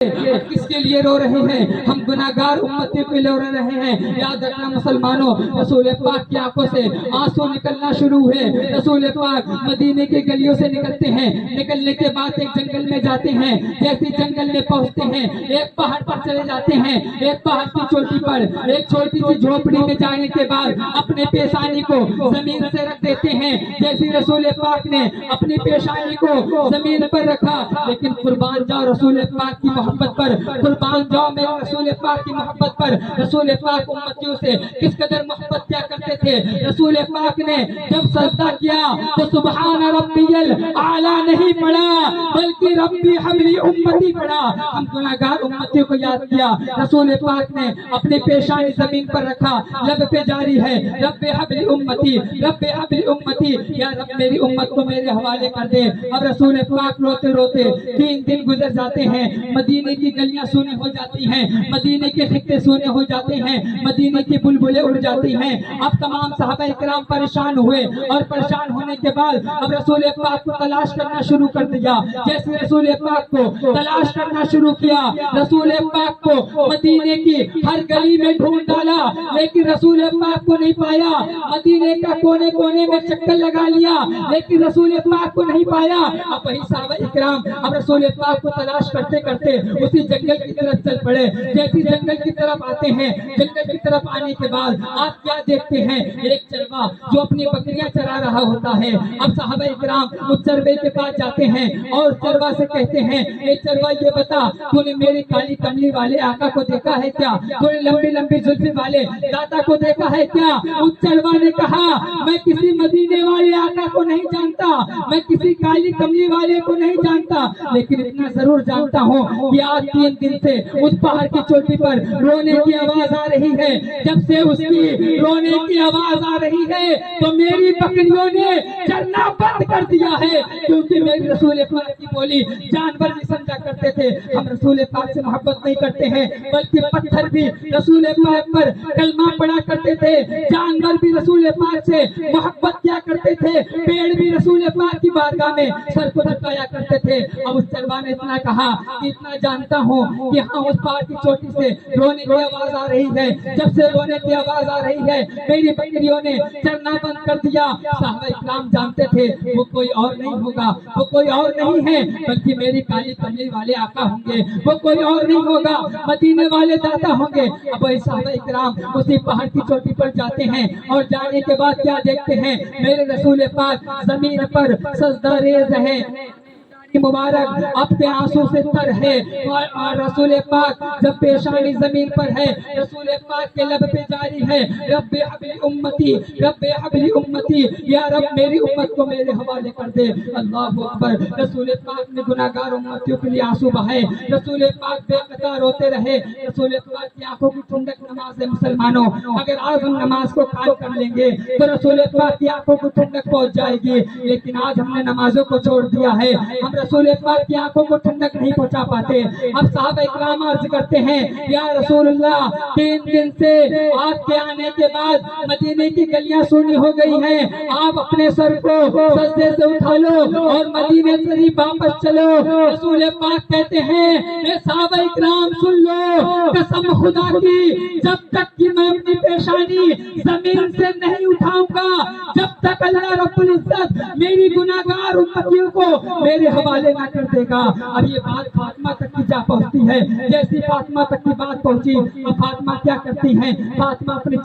کس کے لیے رو رہے ہیں؟ ہم گناہگار امتی کے لیے رو رہے ہیں۔ یاد رکھنا مسلمانوں، رسول پاک کی آنکھوں سے آنسو نکلنا شروع ہوئے۔ رسول پاک مدینے کی گلیوں سے نکلتے ہیں، نکلنے کے بعد ایک جنگل میں جاتے ہیں۔ جیسے جنگل میں پہنچتے ہیں، ایک پہاڑ پر چلے جاتے ہیں۔ ایک پہاڑ کی چوٹی پر ایک چھوٹی سی جھوپڑی میں جانے کے بعد اپنے پیشانی کو زمین سے رکھ دیتے ہیں۔ جیسے رسول پاک نے اپنی پیشانی کو زمین پر رکھا، لیکن قربان جاؤ رسول پاک کی محبت پر، قربان جاؤ میرے رسول پاک کی محبت پر۔ رسول پاک امتیوں سے کس قدر محبت کیا کرتے تھے۔ رسول پاک نے جب سجدہ کیا تو سبحان ربی الاعلی نہیں پڑھا، بلکہ ربی حبلی امتی پڑھا۔ ہم گناہگار امتیوں کو یاد کیا۔ رسول پاک نے اپنی پیشانی زمین پر رکھا، لب پہ جاری ہے رب حبلی امتی، رب حبلی امتی، یا رب میری امت کو میرے حوالے کر دے۔ اب رسول پاک روتے روتے 3 دن گزر جاتے ہیں۔ مدینے کی گلیاں سونے ہو جاتی ہیں، مدینے کے خطے سونے ہو جاتے ہیں، مدینے کی بلبلیں اڑ جاتی ہیں۔ اب تمام صحابہ اکرام پریشان ہوئے، اور پریشان ہونے کے بعد اب رسول پاک کو تلاش کرنا شروع کر دیا۔ جیسے رسول پاک کو تلاش کرنا شروع کیا، رسول پاک کو مدینے کی ہر گلی میں ڈھونڈ ڈالا، لیکن رسول پاک کو نہیں پایا۔ مدینے کا کونے کونے میں چکر لگا لیا، لیکن رسول پاک کو نہیں پایا۔ اب وہی صحابہ اکرام اب رسول پاک کو تلاش کرتے کرتے اسی جنگل کی طرف چل پڑے۔ جیسے جنگل کی طرف آتے ہیں، جنگل کی طرف آنے کے بعد آپ کیا دیکھتے ہیں؟ ایک چروا جو اپنی بکریاں چرا رہا ہوتا ہے۔ اب صحابہ اکرام اس چروے کے پاس جاتے ہیں اور چروا سے کہتے ہیں، اے چروا یہ بتا، تو نے میری کالی کملی والے آقا کو دیکھا ہے کیا؟ تو نے لمبی لمبی زلفی والے داتا کو دیکھا ہے کیا؟ اس چروا نے کہا، میں کسی مدینے والے آقا کو نہیں جانتا، میں کسی کالی کملی والے کو نہیں جانتا، لیکن اتنا ضرور جانتا ہوں کہ آج 3 دن سے اس پہاڑ کی چوٹی پر رونے کی آواز آ رہی ہے۔ جب سے اس کی رونے کی آواز آ رہی ہے تو میری بکریوں نے چرنا بند کر دیا ہے، کیونکہ میرے رسول پاک کی بولی جانور بھی سمجھا کرتے تھے۔ ہم رسول پاک سے محبت نہیں کرتے ہیں، بلکہ پتھر بھی رسول پاک پر کلمہ پڑھا کرتے تھے، جانور بھی رسول پاک سے محبت کیا کرتے تھے، پیڑ بھی رسول پاک کی بارگاہ میں سر کو جھکایا کرتے تھے۔ اب اس چروا نے اتنا کہا کہ اتنا جانتا ہوں کہ ہاں اس پہاڑ کی چوٹی سے رونے کی آواز آ رہی ہے، جب سے رونے کی آواز آ رہی ہے میری بکریوں نے چرنا بند کر دیا۔ صحابہ اکرام جانتے تھے وہ کوئی اور نہیں ہوگا، وہ کوئی اور نہیں ہے بلکہ میری کالی کملی والے آقا ہوں گے، وہ کوئی اور نہیں ہوگا، مدینے والے داتا ہوں گے۔ اب وہی صحابہ اکرام اسی پہاڑ کی چوٹی پر جاتے ہیں، اور جانے کے بعد کیا دیکھتے ہیں؟ میرے رسول پاک زمین پر سجدہ ریز ہے، مبارک اپنے آنسو سے تر ہے، اور رسول پاک جب پیشانی زمین پر ہے، رسول پاک کے لب پہ جاری ہے، رب حبلی امتی، رب حبلی امتی، یا رب میری امت کو میرے حوالے کر دے۔ اللہ اکبر۔ رسول پاک نے گناہگار امتیوں کے لیے آنسو بہائے، رسول پاک بے قطع روتے رہے۔ رسول پاک کی آنکھوں کی ٹھنڈک نماز ہے مسلمانوں، اگر آج ہم نماز کو قائم کر لیں گے تو رسول پاک کی آنکھوں کی ٹھنڈک پہنچ جائے گی، لیکن آج ہم نے نمازوں کو چھوڑ دیا ہے، ہم رسول پاک کی آنکھوں کو ٹھنڈک نہیں پہنچا پاتے۔ اب صحابہ اکرام عرض کرتے ہیں، یا رسول اللہ 3 دن سے آپ کے آنے کے بعد مدینے کی گلیاں سونی ہو گئی ہیں، آپ اپنے سر کو سجدے سے اٹھا لو اور مدینے شریف واپس چلو۔ رسول پاک کہتے ہیں، اے صحابہ اکرام سن لو، قسم خدا کی جب تک کہ میں اپنی پیشانی زمین سے نہیں اٹھاؤں گا، جب تک اللہ رب العزت میری گناہگار امتیوں کو میرے حوالے نہ کر دے گا۔ اب یہ بات فاطمہ تک کی جا پہنچتی ہے۔ جیسی فاطمہ تک کی بات پہنچی، اب فاطمہ کیا کرتی ہیں؟ فاطمہ اپنی